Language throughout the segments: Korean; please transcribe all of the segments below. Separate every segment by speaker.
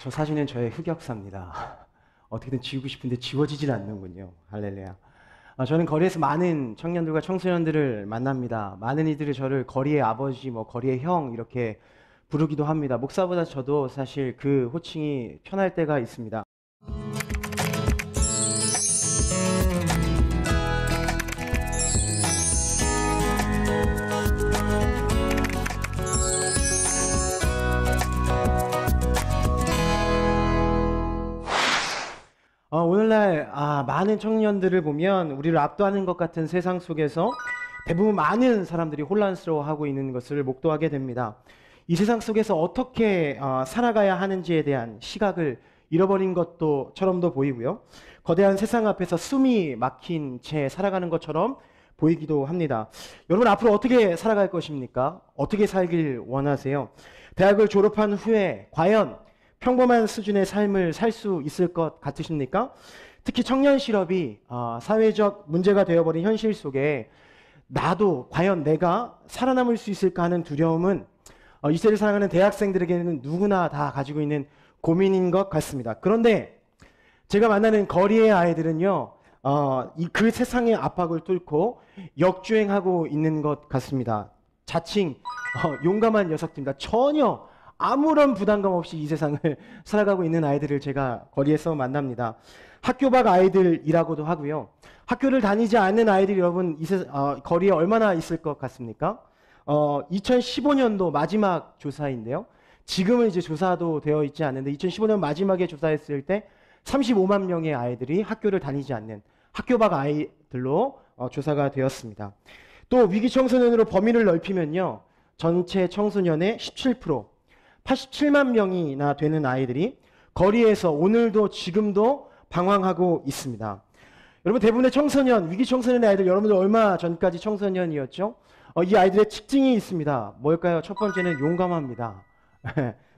Speaker 1: 저 사진은 저의 흑역사입니다. 어떻게든 지우고 싶은데 지워지질 않는군요. 할렐루야. 저는 거리에서 많은 청년들과 청소년들을 만납니다. 많은 이들이 저를 거리의 아버지, 거리의 형 이렇게 부르기도 합니다. 목사보다 저도 사실 그 호칭이 편할 때가 있습니다. 오늘날 많은 청년들을 보면 우리를 압도하는 것 같은 세상 속에서 대부분 많은 사람들이 혼란스러워하고 있는 것을 목도하게 됩니다. 이 세상 속에서 어떻게 살아가야 하는지에 대한 시각을 잃어버린 것처럼도 보이고요. 거대한 세상 앞에서 숨이 막힌 채 살아가는 것처럼 보이기도 합니다. 여러분 앞으로 어떻게 살아갈 것입니까? 어떻게 살길 원하세요? 대학을 졸업한 후에 과연 평범한 수준의 삶을 살 수 있을 것 같으십니까? 특히 청년 실업이 사회적 문제가 되어버린 현실 속에 나도 과연 내가 살아남을 수 있을까 하는 두려움은 이 세대를 살아가는 대학생들에게는 누구나 다 가지고 있는 고민인 것 같습니다. 그런데 제가 만나는 거리의 아이들은요, 그 세상의 압박을 뚫고 역주행하고 있는 것 같습니다. 자칭 용감한 녀석들입니다. 전혀 아무런 부담감 없이 이 세상을 살아가고 있는 아이들을 제가 거리에서 만납니다. 학교 밖 아이들이라고도 하고요. 학교를 다니지 않는 아이들이 여러분 거리에 얼마나 있을 것 같습니까? 2015년도 마지막 조사인데요. 지금은 이제 조사도 되어 있지 않는데 2015년 마지막에 조사했을 때 35만 명의 아이들이 학교를 다니지 않는 학교 밖 아이들로 조사가 되었습니다. 또 위기 청소년으로 범위를 넓히면요. 전체 청소년의 17%, 87만 명이나 되는 아이들이 거리에서 오늘도 지금도 방황하고 있습니다. 여러분 대부분의 청소년, 위기 청소년의 아이들 여러분들 얼마 전까지 청소년이었죠? 이 아이들의 특징이 있습니다. 뭘까요? 첫 번째는 용감합니다.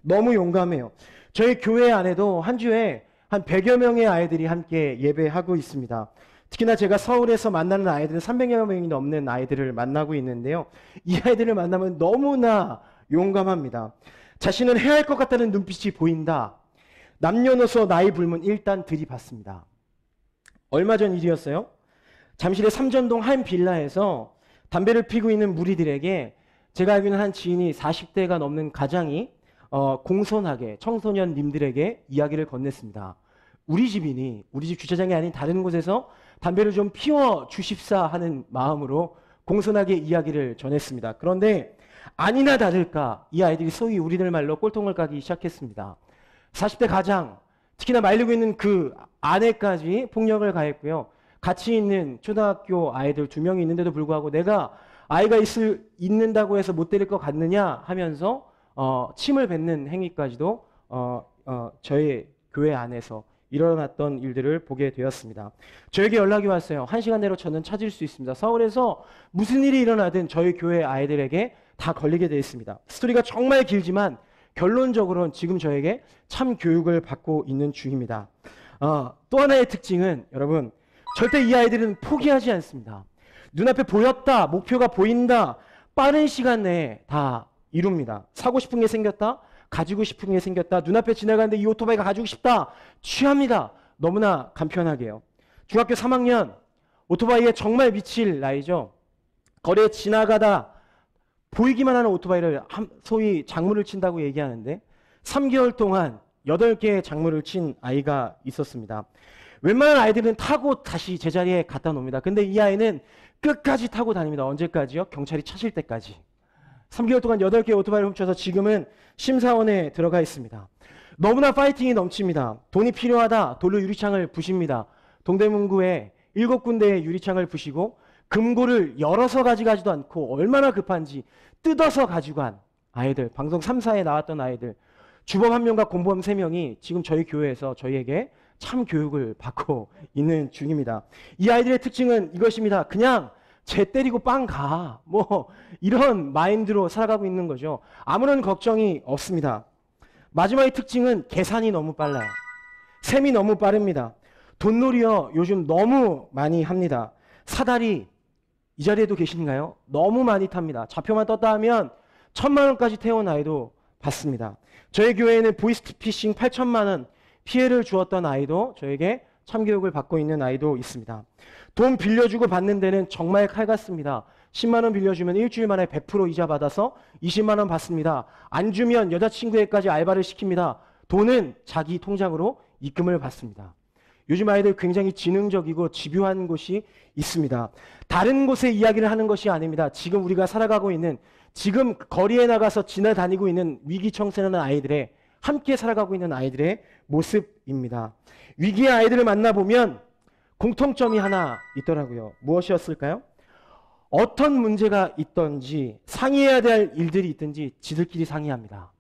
Speaker 1: 너무 용감해요. 저희 교회 안에도 한 주에 한 100여 명의 아이들이 함께 예배하고 있습니다. 특히나 제가 서울에서 만나는 아이들은 300여 명이 넘는 아이들을 만나고 있는데요. 이 아이들을 만나면 너무나 용감합니다. 자신은 해야 할 것 같다는 눈빛이 보인다. 남녀노소 나이 불문 일단 들이받습니다. 얼마 전 일이었어요. 잠실의 삼전동 한 빌라에서 담배를 피고 있는 무리들에게 제가 알고 있는 한 지인이 40대가 넘는 가장이 공손하게 청소년님들에게 이야기를 건넸습니다. 우리 집이니 우리 집 주차장이 아닌 다른 곳에서 담배를 좀 피워 주십사 하는 마음으로 공손하게 이야기를 전했습니다. 그런데 아니나 다를까 이 아이들이 소위 우리들 말로 꼴통을 까기 시작했습니다. 40대 가장, 특히나 말리고 있는 그 아내까지 폭력을 가했고요. 같이 있는 초등학교 아이들 2명이 있는데도 불구하고 내가 아이가 있는다고 해서 못 때릴 것 같느냐 하면서 침을 뱉는 행위까지도 저희 교회 안에서 일어났던 일들을 보게 되었습니다. 저에게 연락이 왔어요. 1시간 내로 저는 찾을 수 있습니다. 서울에서 무슨 일이 일어나든 저희 교회 아이들에게 다 걸리게 되어 있습니다. 스토리가 정말 길지만 결론적으로는 지금 저에게 참 교육을 받고 있는 중입니다. 또 하나의 특징은 여러분 절대 이 아이들은 포기하지 않습니다. 눈앞에 보였다, 목표가 보인다, 빠른 시간 내에 다 이룹니다. 사고 싶은 게 생겼다, 가지고 싶은 게 생겼다, 눈앞에 지나가는데 이 오토바이가 가지고 싶다, 취합니다. 너무나 간편하게요. 중학교 3학년, 오토바이에 정말 미칠 나이죠. 거리에 지나가다 보이기만 하는 오토바이를 소위 장물을 친다고 얘기하는데 3개월 동안 8개의 장물을 친 아이가 있었습니다. 웬만한 아이들은 타고 다시 제자리에 갖다 놓습니다. 근데 이 아이는 끝까지 타고 다닙니다. 언제까지요? 경찰이 찾을 때까지. 3개월 동안 8개의 오토바이를 훔쳐서 지금은 심사원에 들어가 있습니다. 너무나 파이팅이 넘칩니다. 돈이 필요하다. 돌로 유리창을 부십니다. 동대문구에 7군데의 유리창을 부시고 금고를 열어서 가져가지도 않고 얼마나 급한지 뜯어서 가지고 간 아이들, 방송 3, 4에 나왔던 아이들, 주범 1명과 공범 3명이 지금 저희 교회에서 저희에게 참 교육을 받고 있는 중입니다. 이 아이들의 특징은 이것입니다. 그냥 쟤 때리고 빵 가. 이런 마인드로 살아가고 있는 거죠. 아무런 걱정이 없습니다. 마지막의 특징은 계산이 너무 빨라요. 셈이 너무 빠릅니다. 돈놀이요 요즘 너무 많이 합니다. 사다리 이 자리에도 계신가요? 너무 많이 탑니다. 좌표만 떴다 하면 1000만 원까지 태운 아이도 받습니다. 저희 교회에는 보이스피싱 8천만 원 피해를 주었던 아이도 저에게 참교육을 받고 있는 아이도 있습니다. 돈 빌려주고 받는 데는 정말 칼 같습니다. 10만 원 빌려주면 일주일 만에 100% 이자 받아서 20만 원 받습니다. 안 주면 여자친구에까지 알바를 시킵니다. 돈은 자기 통장으로 입금을 받습니다. 요즘 아이들 굉장히 지능적이고 집요한 곳이 있습니다. 다른 곳의 이야기를 하는 것이 아닙니다. 지금 우리가 살아가고 있는, 지금 거리에 나가서 지나다니고 있는 위기 청소년의 아이들의, 함께 살아가고 있는 아이들의 모습입니다. 위기의 아이들을 만나보면 공통점이 하나 있더라고요. 무엇이었을까요? 어떤 문제가 있든지 상의해야 될 일들이 있든지 지들끼리 상의합니다.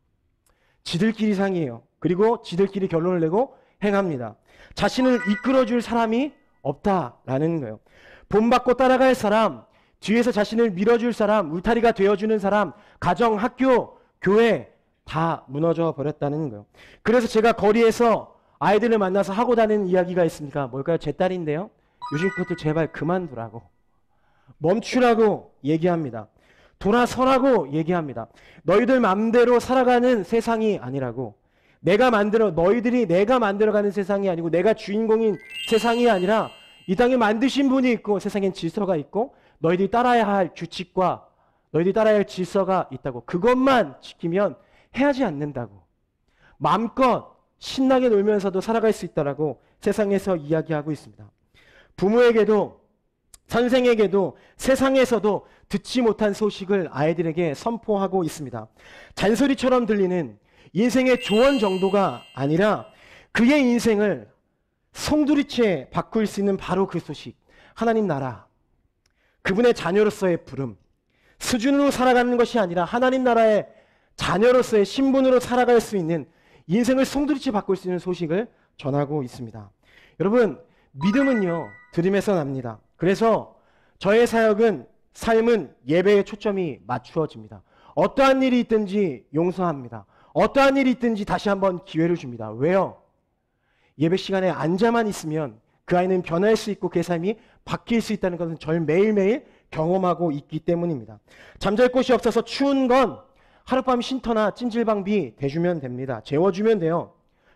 Speaker 1: 지들끼리 상의해요. 그리고 지들끼리 결론을 내고 행합니다. 자신을 이끌어줄 사람이 없다라는 거예요. 본받고 따라갈 사람, 뒤에서 자신을 밀어줄 사람, 울타리가 되어주는 사람, 가정, 학교, 교회 다 무너져 버렸다는 거예요. 그래서 제가 거리에서 아이들을 만나서 하고 다니는 이야기가 있습니까? 뭘까요? 제 딸인데요. 요즘 것도 제발 그만두라고. 멈추라고 얘기합니다. 돌아서라고 얘기합니다. 너희들 맘대로 살아가는 세상이 아니라고. 너희들이 내가 만들어가는 세상이 아니고 내가 주인공인 세상이 아니라 이 땅에 만드신 분이 있고 세상엔 질서가 있고 너희들이 따라야 할 규칙과 너희들이 따라야 할 질서가 있다고. 그것만 지키면 해하지 않는다고. 마음껏 신나게 놀면서도 살아갈 수 있다라고 세상에서 이야기하고 있습니다. 부모에게도 선생에게도 세상에서도 듣지 못한 소식을 아이들에게 선포하고 있습니다. 잔소리처럼 들리는 인생의 조언 정도가 아니라 그의 인생을 송두리째 바꿀 수 있는 바로 그 소식. 하나님 나라, 그분의 자녀로서의 부름, 수준으로 살아가는 것이 아니라 하나님 나라의 자녀로서의 신분으로 살아갈 수 있는, 인생을 송두리째 바꿀 수 있는 소식을 전하고 있습니다. 여러분, 믿음은요, 들음에서 납니다. 그래서 저의 삶은 예배에 초점이 맞추어집니다. 어떠한 일이 있든지 용서합니다. 어떠한 일이 있든지 다시 한번 기회를 줍니다. 왜요? 예배 시간에 앉아만 있으면 그 아이는 변할 수 있고 그의 삶이 바뀔 수 있다는 것은 절 매일매일 경험하고 있기 때문입니다. 잠잘 곳이 없어서 추운 건 하룻밤 쉼터나 찜질방비 대주면 됩니다. 재워주면 돼요.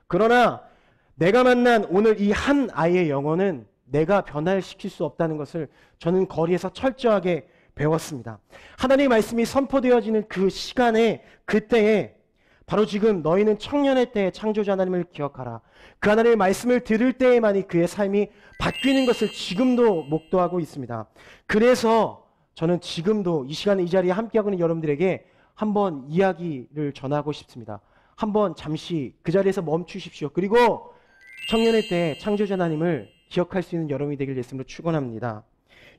Speaker 1: 그러나 내가 만난 오늘 이 한 아이의 영혼은 내가 변화시킬 수 없다는 것을 저는 거리에서 철저하게 배웠습니다. 하나님의 말씀이 선포되어지는 그 시간에, 그때에 바로 지금 너희는 청년의 때에 창조자 하나님을 기억하라. 그 하나님의 말씀을 들을 때에만이 그의 삶이 바뀌는 것을 지금도 목도하고 있습니다. 그래서 저는 지금도 이 시간에 이 자리에 함께하고 있는 여러분들에게 한번 이야기를 전하고 싶습니다. 한번 잠시 그 자리에서 멈추십시오. 그리고 청년의 때에 창조자 하나님을 기억할 수 있는 여러분이 되길 예수님으로 축원합니다.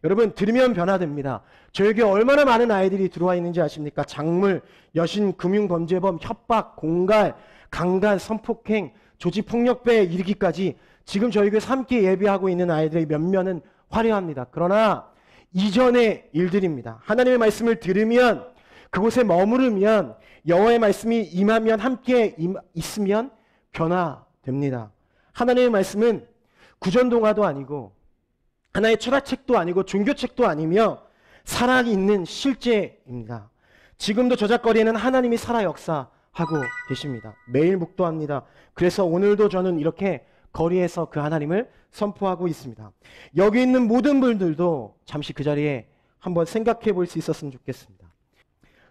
Speaker 1: 여러분, 들으면 변화됩니다. 저에게 얼마나 많은 아이들이 들어와 있는지 아십니까? 작물, 여신, 금융범죄범, 협박, 공갈, 강간, 성폭행, 조직폭력배에 이르기까지 지금 저희 교회에서 함께 예배하고 있는 아이들의 면면은 화려합니다. 그러나 이전의 일들입니다. 하나님의 말씀을 들으면, 그곳에 머무르면, 여호와의 말씀이 임하면, 함께 있으면 변화됩니다. 하나님의 말씀은 구전동화도 아니고 하나의 철학책도 아니고 종교책도 아니며 살아있는 실제입니다. 지금도 저작거리에는 하나님이 살아 역사하고 계십니다. 매일 묵도합니다. 그래서 오늘도 저는 이렇게 거리에서 그 하나님을 선포하고 있습니다. 여기 있는 모든 분들도 잠시 그 자리에 한번 생각해 볼 수 있었으면 좋겠습니다.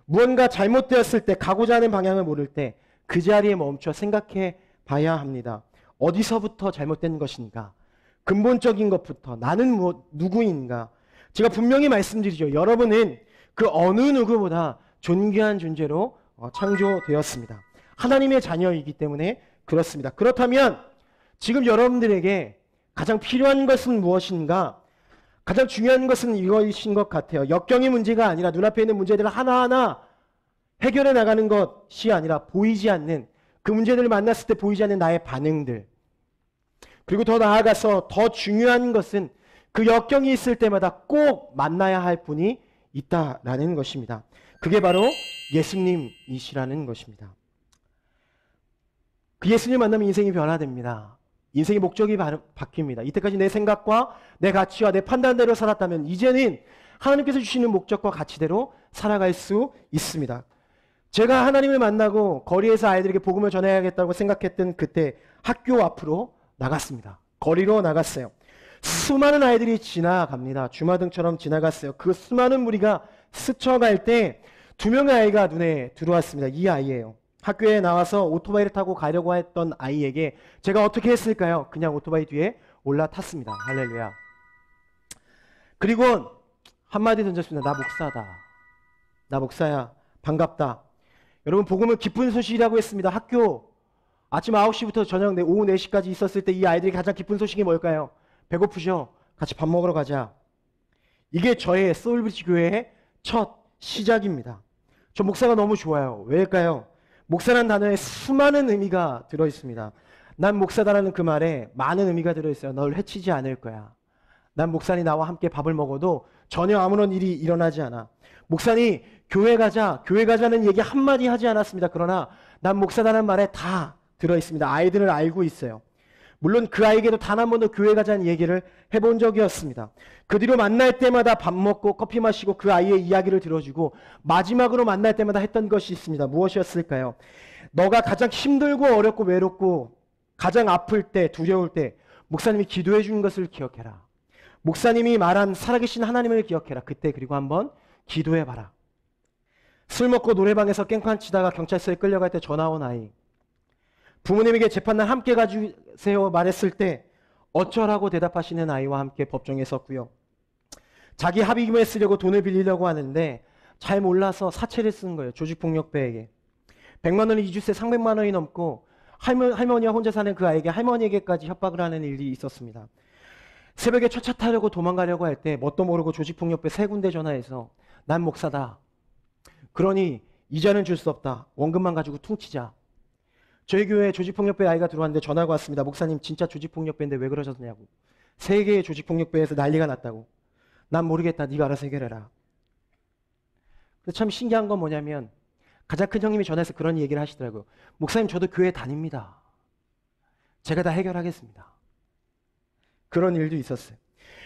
Speaker 1: 무언가 잘못되었을 때, 가고자 하는 방향을 모를 때 그 자리에 멈춰 생각해 봐야 합니다. 어디서부터 잘못된 것인가? 근본적인 것부터 나는 누구인가? 제가 분명히 말씀드리죠. 여러분은 그 어느 누구보다 존귀한 존재로 창조되었습니다. 하나님의 자녀이기 때문에 그렇습니다. 그렇다면 지금 여러분들에게 가장 필요한 것은 무엇인가? 가장 중요한 것은 이것인 것 같아요. 역경의 문제가 아니라 눈앞에 있는 문제들을 하나하나 해결해 나가는 것이 아니라 보이지 않는, 그 문제들을 만났을 때 보이지 않는 나의 반응들. 그리고 더 나아가서 더 중요한 것은 그 역경이 있을 때마다 꼭 만나야 할 분이 있다라는 것입니다. 그게 바로 예수님이시라는 것입니다. 그 예수님 만나면 인생이 변화됩니다. 인생의 목적이 바뀝니다. 이때까지 내 생각과 내 가치와 내 판단대로 살았다면 이제는 하나님께서 주시는 목적과 가치대로 살아갈 수 있습니다. 제가 하나님을 만나고 거리에서 아이들에게 복음을 전해야겠다고 생각했던 그때 학교 앞으로 나갔습니다. 거리로 나갔어요. 수많은 아이들이 지나갑니다. 주마등처럼 지나갔어요. 그 수많은 무리가 스쳐갈 때 두 명의 아이가 눈에 들어왔습니다. 이 아이예요. 학교에 나와서 오토바이를 타고 가려고 했던 아이에게 제가 어떻게 했을까요? 그냥 오토바이 뒤에 올라탔습니다. 할렐루야. 그리고 한마디 던졌습니다. 나 목사다. 나 목사야. 반갑다. 여러분, 복음은 기쁜 소식이라고 했습니다. 학교 아침 9시부터 저녁 오후 4시까지 있었을 때 이 아이들이 가장 기쁜 소식이 뭘까요? 배고프죠? 같이 밥 먹으러 가자. 이게 저의 소울브리지 교회의 첫 시작입니다. 저 목사가 너무 좋아요. 왜일까요? 목사라는 단어에 수많은 의미가 들어있습니다. 난 목사다라는 그 말에 많은 의미가 들어있어요. 널 해치지 않을 거야. 난 목사님 나와 함께 밥을 먹어도 전혀 아무런 일이 일어나지 않아. 목사님 교회 가자는 얘기 한마디 하지 않았습니다. 그러나 난 목사다라는 말에 다 들어있습니다. 아이들을 알고 있어요. 물론 그 아이에게도 단 한 번도 교회 가자는 얘기를 해본 적이 없습니다. 그 뒤로 만날 때마다 밥 먹고 커피 마시고 그 아이의 이야기를 들어주고 마지막으로 만날 때마다 했던 것이 있습니다. 무엇이었을까요? 너가 가장 힘들고 어렵고 외롭고 가장 아플 때 두려울 때 목사님이 기도해 주는 것을 기억해라. 목사님이 말한 살아계신 하나님을 기억해라. 그때 그리고 한번 기도해봐라. 술 먹고 노래방에서 깽판 치다가 경찰서에 끌려갈 때 전화 온 아이. 부모님에게 재판날 함께 가주세요 말했을 때 어쩌라고 대답하시는 아이와 함께 법정에 섰고요. 자기 합의금에 쓰려고 돈을 빌리려고 하는데 잘 몰라서 사채를 쓴 거예요. 조직폭력배에게. 100만 원이 2주세 300만 원이 넘고 할머니와 혼자 사는 그 아이에게 할머니에게까지 협박을 하는 일이 있었습니다. 새벽에 첫 차 타려고 도망가려고 할 때 뭣도 모르고 조직폭력배 3군데 전화해서 난 목사다. 그러니 이자는 줄 수 없다. 원금만 가지고 퉁치자. 저희 교회에 조직폭력배 아이가 들어왔는데 전화가 왔습니다. 목사님 진짜 조직폭력배인데 왜 그러셨냐고. 3개의 조직폭력배에서 난리가 났다고. 난 모르겠다. 네가 알아서 해결해라. 그래서 참 신기한 건 뭐냐면 가장 큰 형님이 전화해서 그런 얘기를 하시더라고요. 목사님 저도 교회 다닙니다. 제가 다 해결하겠습니다. 그런 일도 있었어요.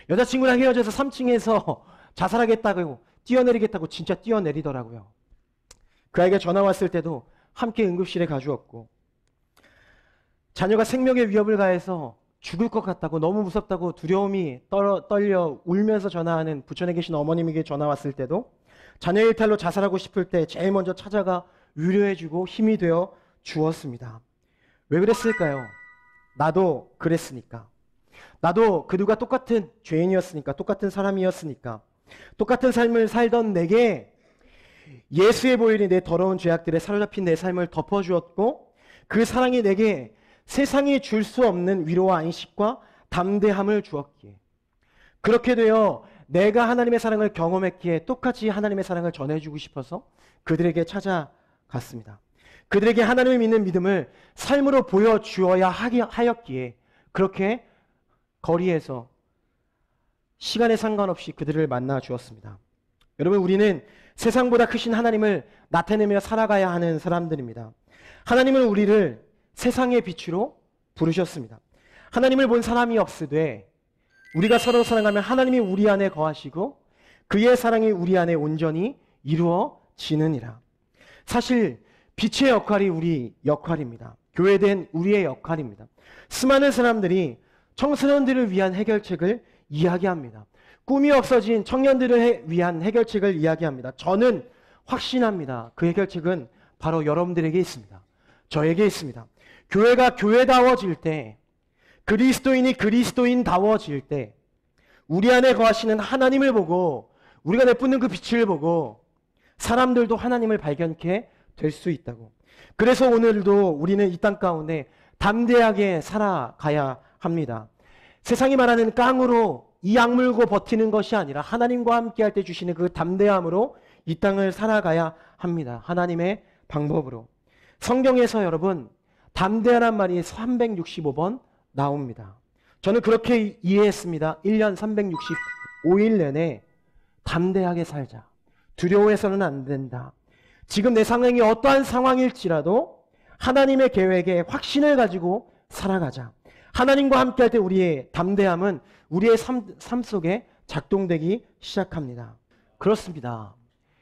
Speaker 1: 여자친구랑 헤어져서 3층에서 자살하겠다고 뛰어내리겠다고 진짜 뛰어내리더라고요. 그 아이가 전화 왔을 때도 함께 응급실에 가주었고 자녀가 생명의 위협을 가해서 죽을 것 같다고 너무 무섭다고 두려움이 떨려 울면서 전화하는 부천에 계신 어머님에게 전화 왔을 때도 자녀 일탈로 자살하고 싶을 때 제일 먼저 찾아가 위로해주고 힘이 되어 주었습니다. 왜 그랬을까요? 나도 그랬으니까. 나도 그들과 똑같은 죄인이었으니까, 똑같은 사람이었으니까, 똑같은 삶을 살던 내게 예수의 보혈이 내 더러운 죄악들에 사로잡힌 내 삶을 덮어주었고 그 사랑이 내게 세상이 줄 수 없는 위로와 안식과 담대함을 주었기에 그렇게 되어 내가 하나님의 사랑을 경험했기에 똑같이 하나님의 사랑을 전해주고 싶어서 그들에게 찾아갔습니다. 그들에게 하나님을 믿는 믿음을 삶으로 보여주어야 하였기에 그렇게 거리에서 시간에 상관없이 그들을 만나 주었습니다. 여러분, 우리는 세상보다 크신 하나님을 나타내며 살아가야 하는 사람들입니다. 하나님은 우리를 세상의 빛으로 부르셨습니다. 하나님을 본 사람이 없으되 우리가 서로 사랑하면 하나님이 우리 안에 거하시고 그의 사랑이 우리 안에 온전히 이루어지느니라. 사실 빛의 역할이 우리 역할입니다. 교회된 우리의 역할입니다. 수많은 사람들이 청소년들을 위한 해결책을 이야기합니다. 꿈이 없어진 청년들을 위한 해결책을 이야기합니다. 저는 확신합니다. 그 해결책은 바로 여러분들에게 있습니다. 저에게 있습니다. 교회가 교회다워질 때, 그리스도인이 그리스도인다워질 때 우리 안에 거하시는 하나님을 보고 우리가 내뿜는 그 빛을 보고 사람들도 하나님을 발견케 될 수 있다고. 그래서 오늘도 우리는 이 땅 가운데 담대하게 살아가야 합니다. 세상이 말하는 깡으로 이 악물고 버티는 것이 아니라 하나님과 함께 할 때 주시는 그 담대함으로 이 땅을 살아가야 합니다. 하나님의 방법으로. 성경에서 여러분 담대하란 말이 365번 나옵니다. 저는 그렇게 이해했습니다. 1년 365일 내내 담대하게 살자. 두려워해서는 안 된다. 지금 내 상황이 어떠한 상황일지라도 하나님의 계획에 확신을 가지고 살아가자. 하나님과 함께 할 때 우리의 담대함은 우리의 삶 속에 작동되기 시작합니다. 그렇습니다.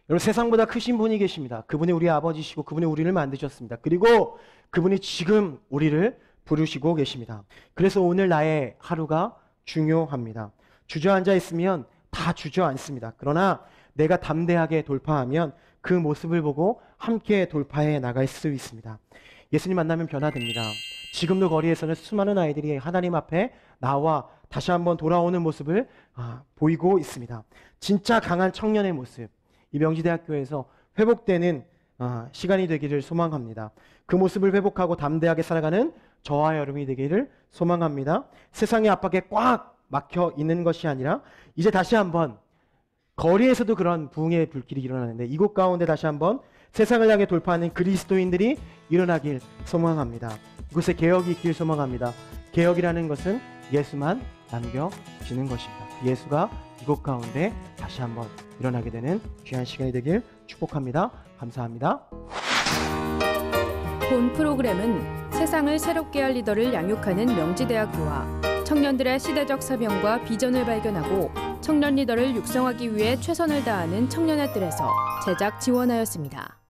Speaker 1: 여러분 세상보다 크신 분이 계십니다. 그분이 우리 아버지시고 그분이 우리를 만드셨습니다. 그리고 그분이 지금 우리를 부르시고 계십니다. 그래서 오늘 나의 하루가 중요합니다. 주저앉아 있으면 다 주저앉습니다. 그러나 내가 담대하게 돌파하면 그 모습을 보고 함께 돌파해 나갈 수 있습니다. 예수님 만나면 변화됩니다. 지금도 거리에서는 수많은 아이들이 하나님 앞에 나와 다시 한번 돌아오는 모습을 보이고 있습니다. 진짜 강한 청년의 모습, 이 명지대학교에서 회복되는 시간이 되기를 소망합니다. 그 모습을 회복하고 담대하게 살아가는 저와 여러분이 되기를 소망합니다. 세상의 압박에 꽉 막혀 있는 것이 아니라 이제 다시 한번 거리에서도 그런 부흥의 불길이 일어나는데 이곳 가운데 다시 한번 세상을 향해 돌파하는 그리스도인들이 일어나길 소망합니다. 이곳에 개혁이 있길 소망합니다. 개혁이라는 것은 예수만 남겨지는 것입니다. 예수가 이곳 가운데 다시 한번 일어나게 되는 귀한 시간이 되길 축복합니다. 감사합니다.
Speaker 2: 본 프로그램은 세상을 새롭게 할 리더를 양육하는 명지대학교와 청년들의 시대적 사명과 비전을 발견하고 청년 리더를 육성하기 위해 최선을 다하는 청년의 뜰에서 제작 지원하였습니다.